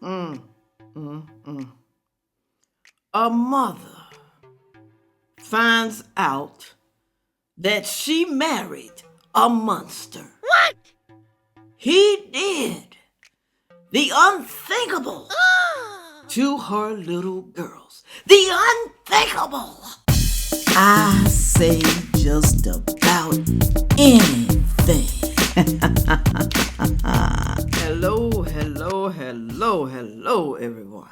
Mm, mm, mm. A mother finds out that she married a monster. What? He did the unthinkable to her little girls. The unthinkable. I say just about anything. Hello, everyone.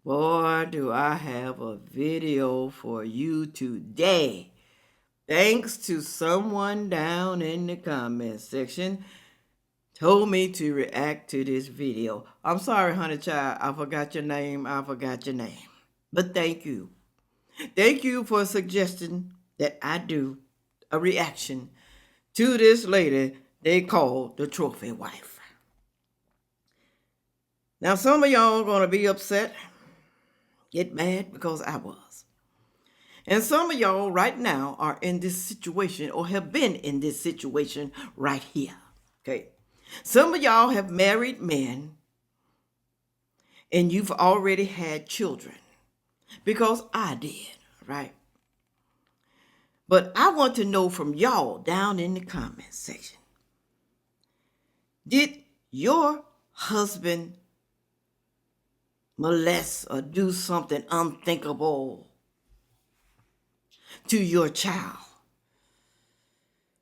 Boy, do I have a video for you today. Thanks to someone down in the comment section told me to react to this video. I'm sorry, honey child, I forgot your name. But thank you. Thank you for suggesting that I do a reaction to this lady they call the trophy wife. Now, some of y'all are going to be upset, get mad because I was. And some of y'all right now are in this situation or have been in this situation right here. Okay. Some of y'all have married men and you've already had children because I did, right? But I want to know from y'all down in the comment section, did your husband molest or do something unthinkable to your child?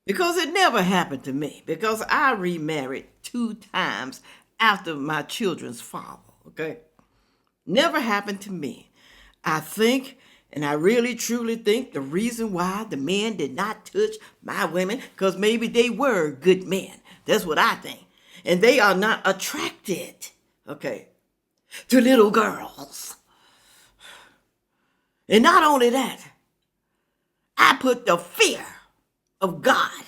Because it never happened to me, because I remarried 2 times after my children's father, okay? Never happened to me. I think, and I really truly think the reason why the men did not touch my women, because maybe they were good men. That's what I think. And they are not attracted, okay, to little girls. And not only that, I put the fear of God,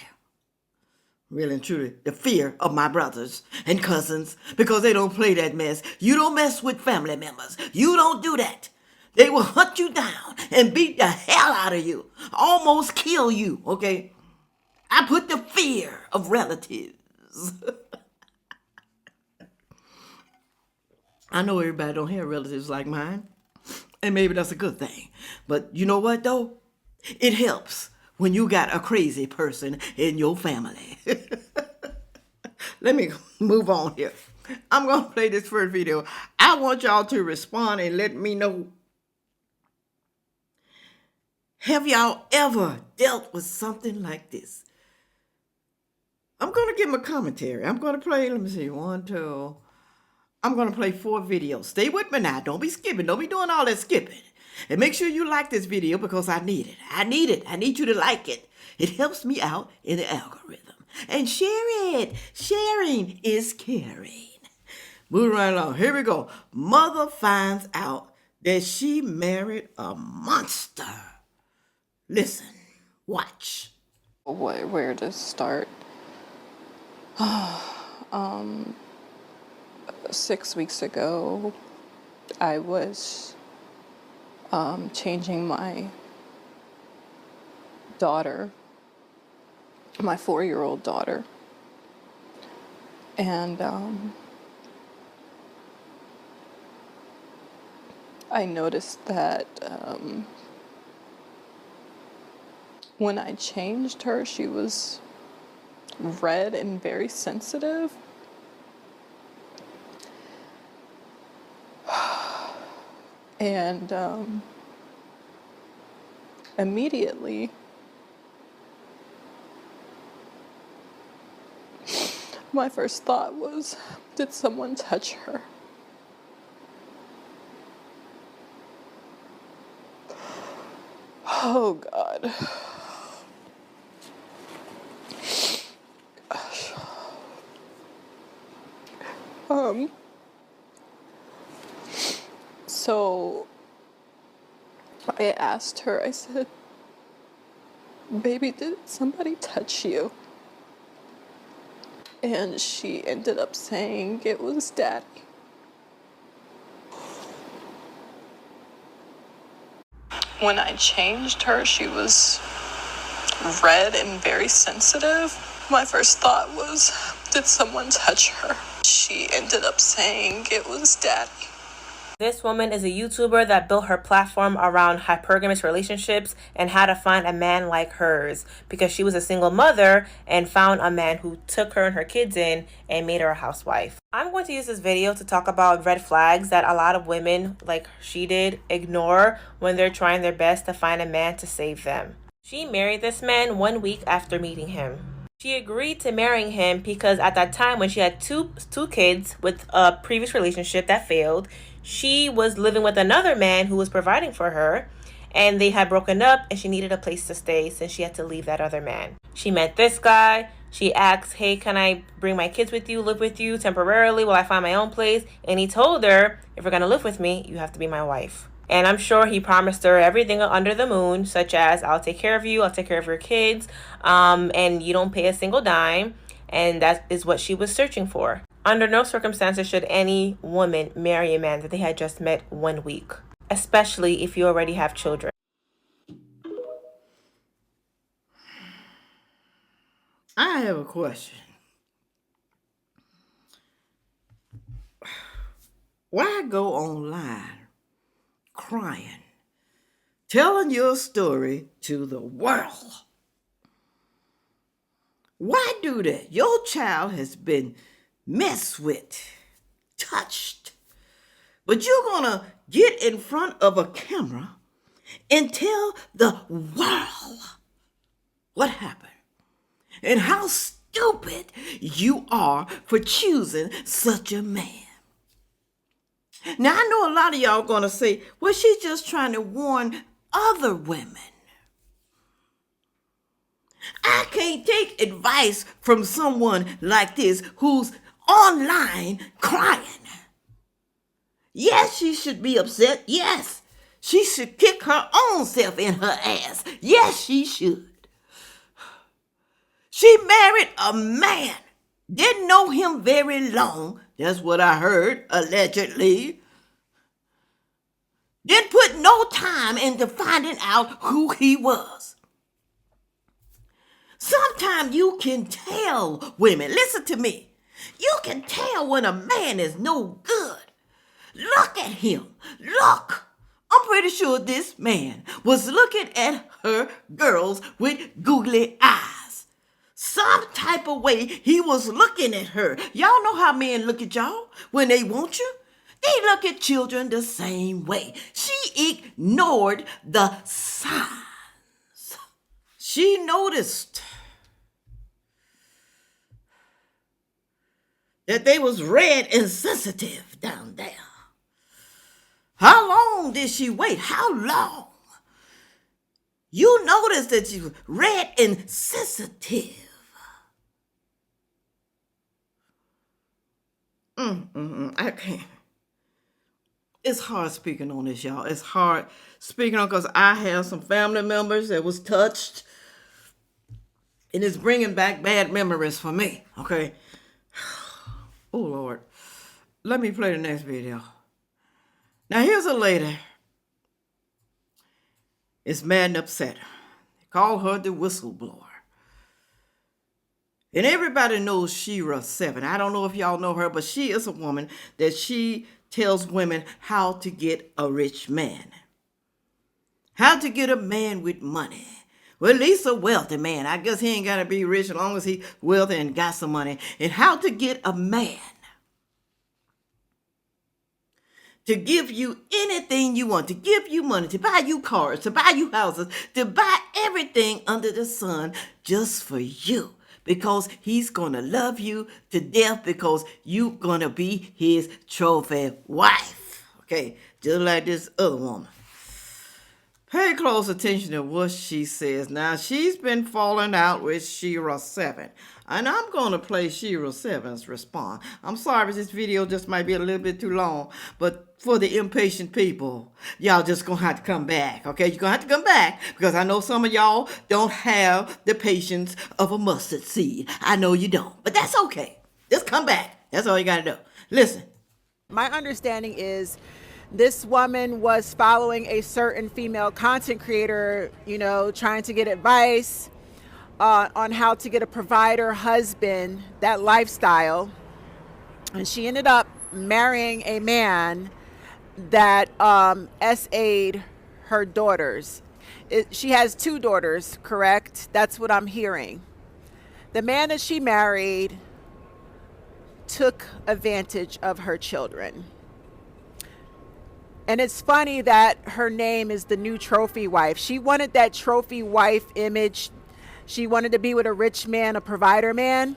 really and truly, the fear of my brothers and cousins, because they don't play that mess. You don't mess with family members. You don't do that. They will hunt you down and beat the hell out of you, almost kill you, okay? I put the fear of relatives. I know everybody don't have relatives like mine, and maybe that's a good thing. But you know what, though? It helps when you got a crazy person in your family. Let me move on here. I'm going to play this first video. I want y'all to respond and let me know. Have y'all ever dealt with something like this? I'm going to give them a commentary. I'm going to play, let me see, 1, 2. I'm going to play 4 videos. Stay with me now. Don't be skipping. Don't be doing all that skipping. And make sure you like this video because I need it. I need you to like it. It helps me out in the algorithm. And share it. Sharing is caring. Moving right along. Here we go. Mother finds out that she married a monster. Listen. Watch. Where to start? 6 weeks ago, I was changing my daughter, my 4-year-old daughter, and I noticed that when I changed her, she was red and very sensitive. And immediately, my first thought was, did someone touch her? Oh, God. Gosh. So I asked her, I said, baby, did somebody touch you? And she ended up saying it was Daddy. When I changed her, she was red and very sensitive. My first thought was, did someone touch her? she ended up saying it was Daddy. This woman is a YouTuber that built her platform around hypergamous relationships and how to find a man like hers, because she was a single mother and found a man who took her and her kids in and made her a housewife. I'm going to use this video to talk about red flags that a lot of women, like she did, ignore when they're trying their best to find a man to save them. She married this man 1 week after meeting him. She agreed to marrying him because at that time, when she had two kids with a previous relationship that failed, she was living with another man who was providing for her, and they had broken up and she needed a place to stay since she had to leave that other man. She met this guy. She asked, hey, can I bring my kids with you, live with you temporarily while I find my own place? And he told her, if you're going to live with me, you have to be my wife. And I'm sure he promised her everything under the moon, such as I'll take care of you, I'll take care of your kids, and you don't pay a single dime. And that is what she was searching for. Under no circumstances should any woman marry a man that they had just met 1 week, especially if you already have children. I have a question. Why go online crying, telling your story to the world? Why do that? Your child has been messed with, touched, but you're gonna get in front of a camera and tell the world what happened and how stupid you are for choosing such a man. Now, I know a lot of y'all gonna say, well, she's just trying to warn other women. I can't take advice from someone like this who's online crying. Yes, she should be upset. Yes, she should kick her own self in her ass. Yes, she should. She married a man. Didn't know him very long. That's what I heard, allegedly. Didn't put no time into finding out who he was. Sometimes you can tell women, listen to me, you can tell when a man is no good. Look at him. Look. I'm pretty sure this man was looking at her girls with googly eyes. Some type of way he was looking at her. Y'all know how men look at y'all when they want you? They look at children the same way. She ignored the signs. She noticed that they was red and sensitive down there. How long did she wait? How long? You noticed that she was red and sensitive. I can't. It's hard speaking on this, y'all. It's hard speaking on because I have some family members that was touched. And it's bringing back bad memories for me, okay? Oh, Lord. Let me play the next video. Now, here's a lady. It's mad and upset. They call her the whistleblower. And everybody knows Shira 7. I don't know if y'all know her, but she is a woman that she tells women how to get a rich man. How to get a man with money. Well, at least a wealthy man. I guess he ain't got to be rich as long as he wealthy and got some money. And how to get a man to give you anything you want, to give you money, to buy you cars, to buy you houses, to buy everything under the sun just for you. Because he's going to love you to death because you're going to be his trophy wife. Okay, just like this other woman. Pay close attention to what she says. Now, she's been falling out with Shira 7. And I'm going to play Shira 7's response. I'm sorry, this video just might be a little bit too long. But for the impatient people, y'all just going to have to come back. Okay, you're going to have to come back. Because I know some of y'all don't have the patience of a mustard seed. I know you don't. But that's okay. Just come back. That's all you got to do. Listen. My understanding is this woman was following a certain female content creator, you know, trying to get advice on how to get a provider husband, that lifestyle. And she ended up marrying a man that SA'd her daughters. She has 2 daughters, correct? That's what I'm hearing. The man that she married took advantage of her children. And it's funny that her name is the new trophy wife. She wanted that trophy wife image. She wanted to be with a rich man, a provider man.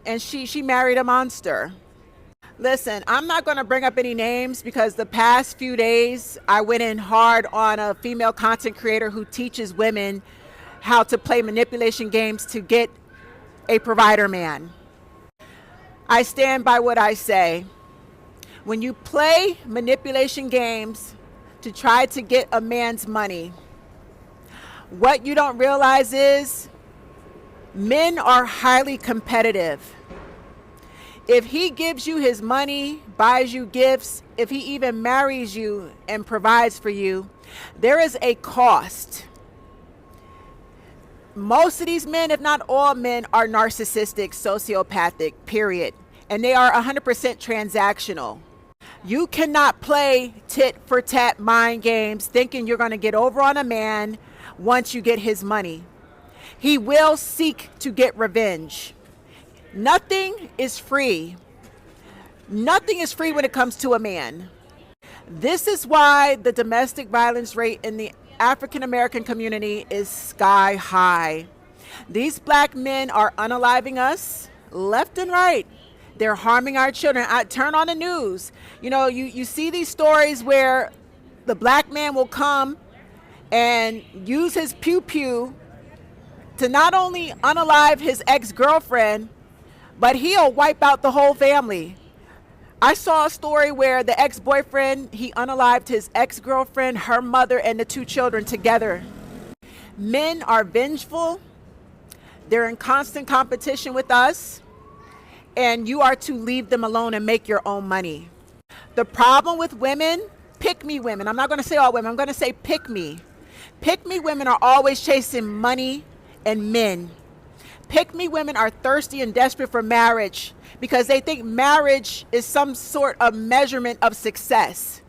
And she married a monster. Listen, I'm not going to bring up any names because the past few days I went in hard on a female content creator who teaches women how to play manipulation games to get a provider man. I stand by what I say. When you play manipulation games to try to get a man's money, what you don't realize is men are highly competitive. If he gives you his money, buys you gifts, if he even marries you and provides for you, there is a cost. Most of these men, if not all men, are narcissistic, sociopathic, period. And they are 100% transactional. You cannot play tit for tat mind games thinking you're going to get over on a man once you get his money. He will seek to get revenge. Nothing is free. Nothing is free when it comes to a man. This is why the domestic violence rate in the African American community is sky high. These black men are unaliving us left and right. They're harming our children. I turn on the news. You know, you see these stories where the black man will come and use his pew-pew to not only unalive his ex-girlfriend, but he'll wipe out the whole family. I saw a story where the ex-boyfriend, he unalived his ex-girlfriend, her mother, and the 2 children together. Men are vengeful. They're in constant competition with us. And you are to leave them alone and make your own money. The problem with women, pick-me women. I'm not going to say all women. I'm going to say pick-me. Pick-me women are always chasing money and men. Pick-me women are thirsty and desperate for marriage because they think marriage is some sort of measurement of success.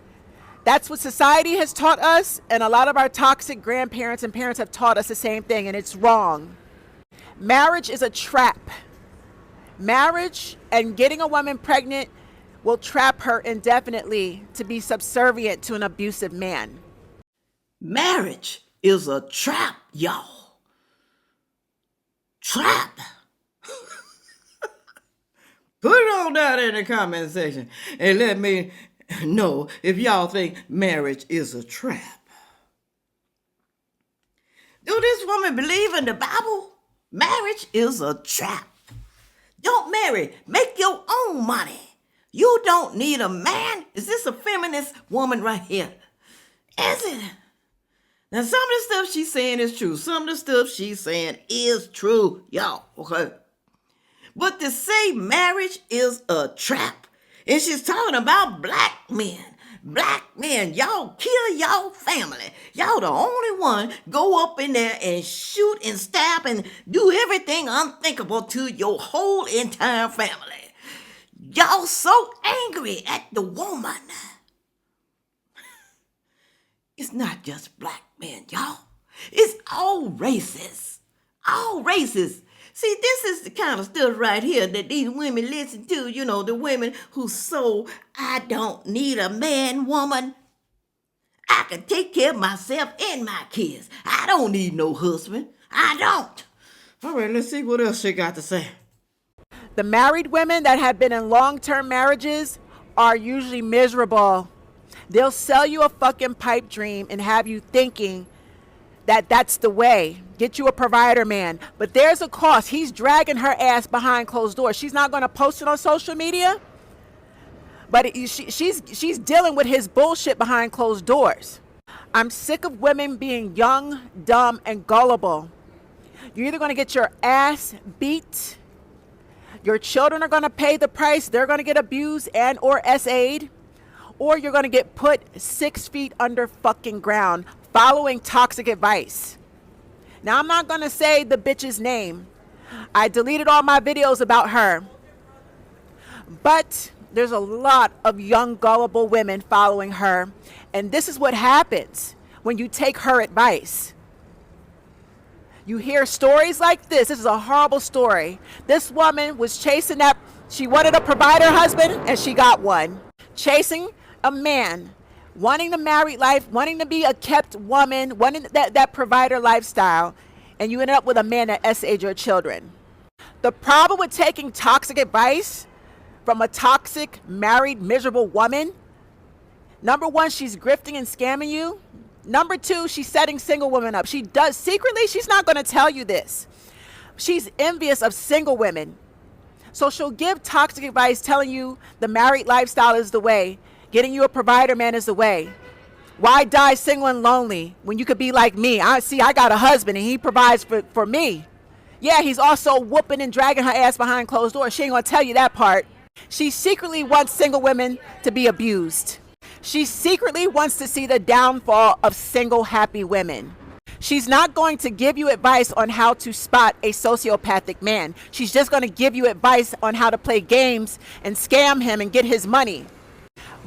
That's what society has taught us, and a lot of our toxic grandparents and parents have taught us the same thing, and it's wrong. Marriage is a trap. Marriage and getting a woman pregnant will trap her indefinitely to be subservient to an abusive man. Marriage is a trap, y'all. Trap. Put it on down in the comment section and let me know if y'all think marriage is a trap. Do this woman believe in the Bible? Marriage is a trap. Don't marry. Make your own money. You don't need a man. Is this a feminist woman right here? Is it? Now, some of the stuff she's saying is true. Some of the stuff she's saying is true, y'all, okay? But to say marriage is a trap, and she's talking about black men. Black men, y'all kill y'all family. Y'all the only one go up in there and shoot and stab and do everything unthinkable to your whole entire family. Y'all so angry at the woman. It's not just black men, y'all. It's all races. All races. See, this is the kind of stuff right here that these women listen to. You know, the women who so, I don't need a man, woman. I can take care of myself and my kids. I don't need no husband. I don't. All right, let's see what else she got to say. The married women that have been in long-term marriages are usually miserable. They'll sell you a fucking pipe dream and have you thinking that that's the way. Get you a provider man. But there's a cost. He's dragging her ass behind closed doors. She's not going to post it on social media. But she's dealing with his bullshit behind closed doors. I'm sick of women being young, dumb, and gullible. You're either going to get your ass beat. Your children are going to pay the price. They're going to get abused and or SA'd. Or you're going to get put 6 feet under fucking ground following toxic advice. Now, I'm not going to say the bitch's name. I deleted all my videos about her. But there's a lot of young, gullible women following her. And this is what happens when you take her advice. You hear stories like this. This is a horrible story. This woman was chasing that. She wanted a provider husband, and she got one. Chasing a man, wanting the married life, wanting to be a kept woman, wanting that provider lifestyle, and you ended up with a man that S.A.'d your children. The problem with taking toxic advice from a toxic, married, miserable woman, number one, she's grifting and scamming you. Number two, she's setting single women up. She does secretly, she's not going to tell you this. She's envious of single women. So she'll give toxic advice telling you the married lifestyle is the way. Getting you a provider man is the way. Why die single and lonely when you could be like me? I got a husband and he provides for me. Yeah, he's also whooping and dragging her ass behind closed doors. She ain't going to tell you that part. She secretly wants single women to be abused. She secretly wants to see the downfall of single happy women. She's not going to give you advice on how to spot a sociopathic man. She's just going to give you advice on how to play games and scam him and get his money.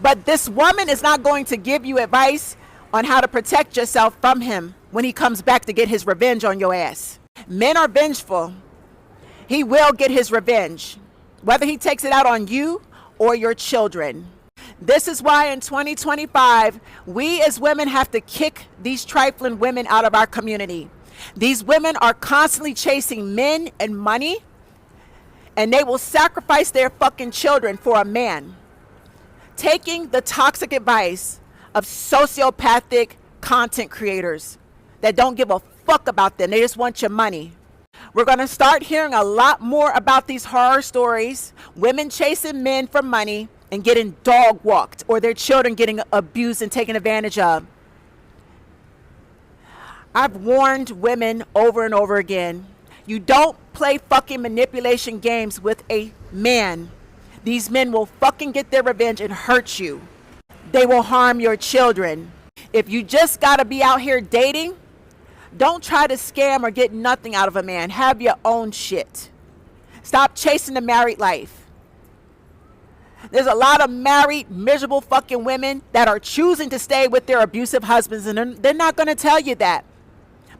But this woman is not going to give you advice on how to protect yourself from him when he comes back to get his revenge on your ass. Men are vengeful. He will get his revenge, whether he takes it out on you or your children. This is why in 2025, we as women have to kick these trifling women out of our community. These women are constantly chasing men and money, and they will sacrifice their fucking children for a man. Taking the toxic advice of sociopathic content creators that don't give a fuck about them. They just want your money. We're going to start hearing a lot more about these horror stories, women chasing men for money and getting dog walked, or their children getting abused and taken advantage of. I've warned women over and over again, you don't play fucking manipulation games with a man. These men will fucking get their revenge and hurt you. They will harm your children. If you just gotta be out here dating, don't try to scam or get nothing out of a man. Have your own shit. Stop chasing the married life. There's a lot of married, miserable fucking women that are choosing to stay with their abusive husbands, and they're not going to tell you that.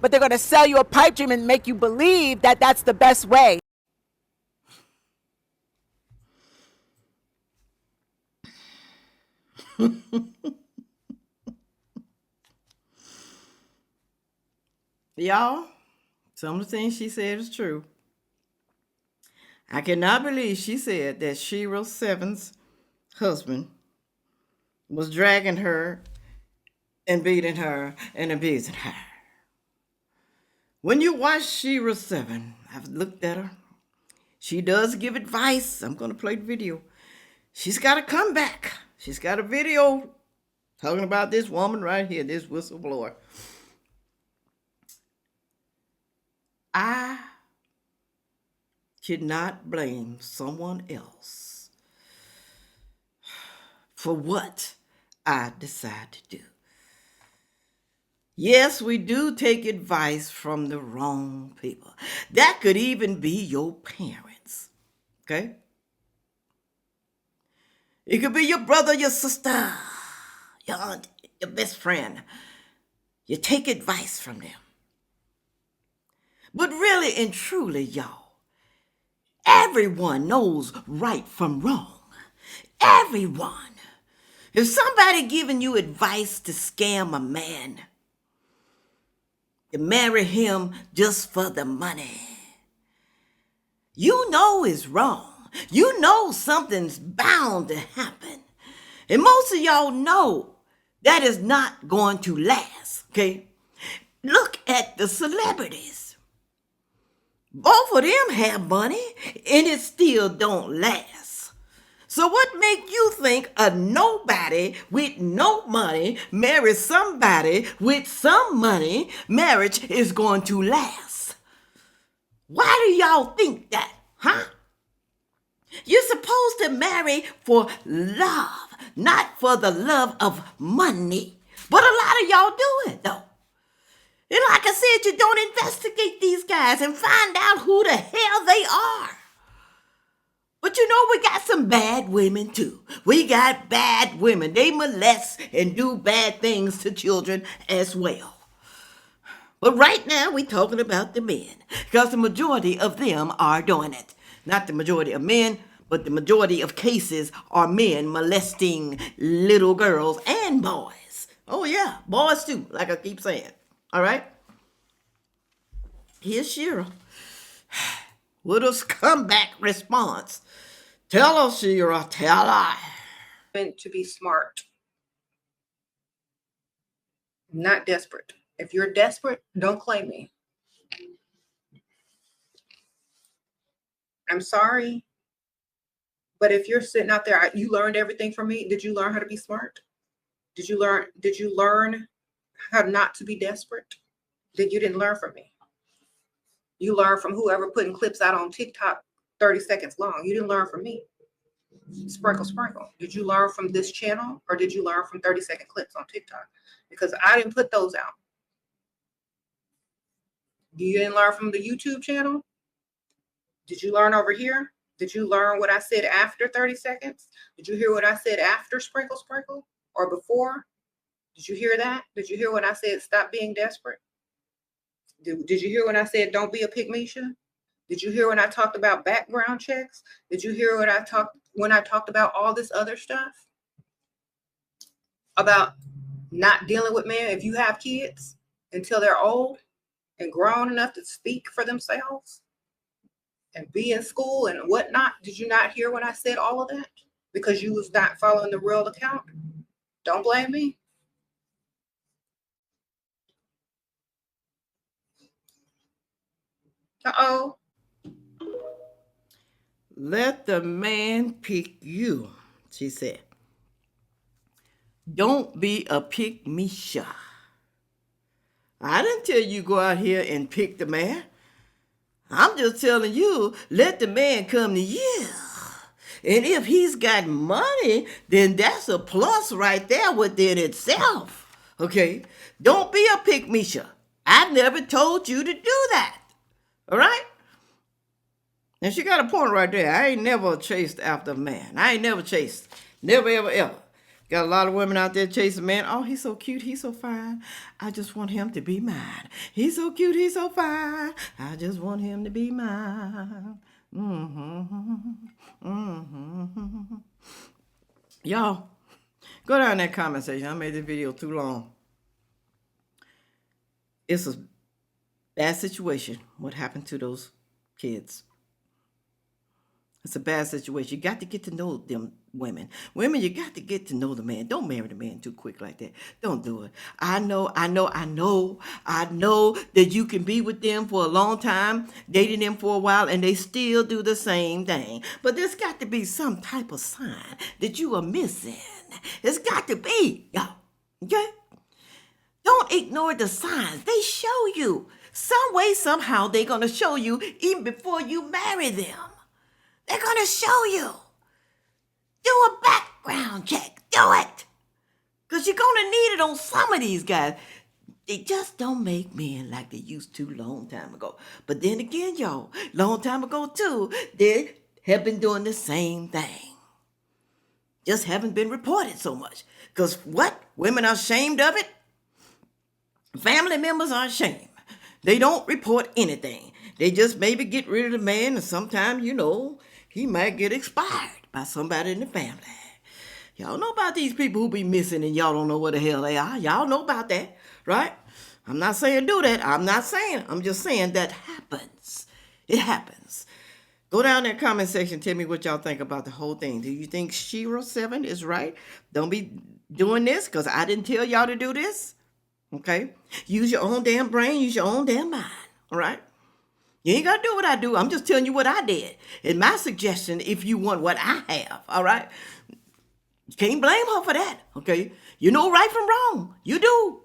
But they're going to sell you a pipe dream and make you believe that that's the best way. Y'all, some of the things she said is true. I cannot believe she said that Shira Seven's husband was dragging her and beating her and abusing her. When you watch Shira 7, I've looked at her. She does give advice. I'm going to play the video. She's got a comeback. She's got a video talking about this woman right here, this whistleblower. I cannot blame someone else for what I decide to do. Yes, we do take advice from the wrong people. That could even be your parents, okay? It could be your brother, your sister, your aunt, your best friend. You take advice from them. But really and truly, y'all, everyone knows right from wrong. Everyone. If somebody giving you advice to scam a man, to marry him just for the money, you know it's wrong. You know something's bound to happen. And most of y'all know that is not going to last, okay? Look at the celebrities. Both of them have money, and it still don't last. So what make you think a nobody with no money marry somebody with some money, marriage is going to last? Why do y'all think that, huh? You're supposed to marry for love, not for the love of money. But a lot of y'all do it, though. And like I said, you don't investigate these guys and find out who the hell they are. But you know, we got some bad women too. We got bad women. They molest and do bad things to children as well. But right now, we're talking about the men, because the majority of them are doing it. Not the majority of men, but the majority of cases are men molesting little girls and boys. Oh yeah, boys too, like I keep saying. All right? Here's Shira with a comeback response. Tell her, Shira, tell her. To be smart, not desperate. If you're desperate, don't claim me. I'm sorry, but if you're sitting out there, you learned everything from me. Did you learn how to be smart? Did you learn how not to be desperate? You didn't learn from me. You learned from whoever putting clips out on TikTok 30 seconds long. You didn't learn from me. Sprinkle, sprinkle. Did you learn from this channel, or did you learn from 30-second clips on TikTok? Because I didn't put those out. You didn't learn from the YouTube channel? Did you learn over here? Did you learn what I said after 30 seconds? Did you hear what I said after sprinkle, sprinkle, or before? Did you hear that? Did you hear when I said stop being desperate? Did you hear when I said don't be a pygmisha? Did you hear when I talked about background checks? Did you hear when I talked about all this other stuff? About not dealing with men if you have kids until they're old and grown enough to speak for themselves and be in school and whatnot. Did you not hear when I said all of that? Because you was not following the real account? Don't blame me. Uh-oh. Let the man pick you, she said. Don't be a pick-me-sha. I didn't tell you go out here and pick the man. I'm just telling you, let the man come to you. And if he's got money, then that's a plus right there within itself. Okay? Don't be a pick-me-sha. I never told you to do that. All right? And she got a point right there. I ain't never chased after a man. I ain't never chased. Never, ever, ever. Got a lot of women out there chasing men. Oh, he's so cute. He's so fine. I just want him to be mine. He's so cute. He's so fine. I just want him to be mine. Y'all, go down in that comment section. I made this video too long. It's a bad situation. What happened to those kids? It's a bad situation. You got to get to know them women. Women, you got to get to know the man. Don't marry the man too quick like that. Don't do it. I know that you can be with them for a long time, dating them for a while, and they still do the same thing. But there's got to be some type of sign that you are missing. It's got to be, y'all. Okay? Don't ignore the signs. They show you. Some way, somehow, they're going to show you even before you marry them. They're going to show you. Do a background check. Do it. Because you're going to need it on some of these guys. They just don't make men like they used to long time ago. But then again, y'all, long time ago too, they have been doing the same thing. Just haven't been reported so much. Because what? Women are ashamed of it. Family members are ashamed. They don't report anything. They just maybe get rid of the man, and sometimes, he might get expired by somebody in the family. Y'all know about these people who be missing and y'all don't know where the hell they are. Y'all know about that, right? I'm not saying do that. I'm just saying that happens. It happens. Go down in that comment section. Tell me what y'all think about the whole thing. Do you think Shira 7 is right? Don't be doing this because I didn't tell y'all to do this. Okay? Use your own damn brain. Use your own damn mind. All right? You ain't got to do what I do. I'm just telling you what I did. And my suggestion, if you want what I have, all right? You can't blame her for that, okay? You know right from wrong. You do.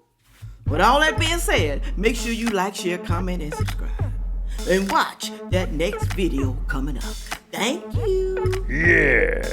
With all that being said, make sure you like, share, comment, and subscribe. And watch that next video coming up. Thank you. Yeah.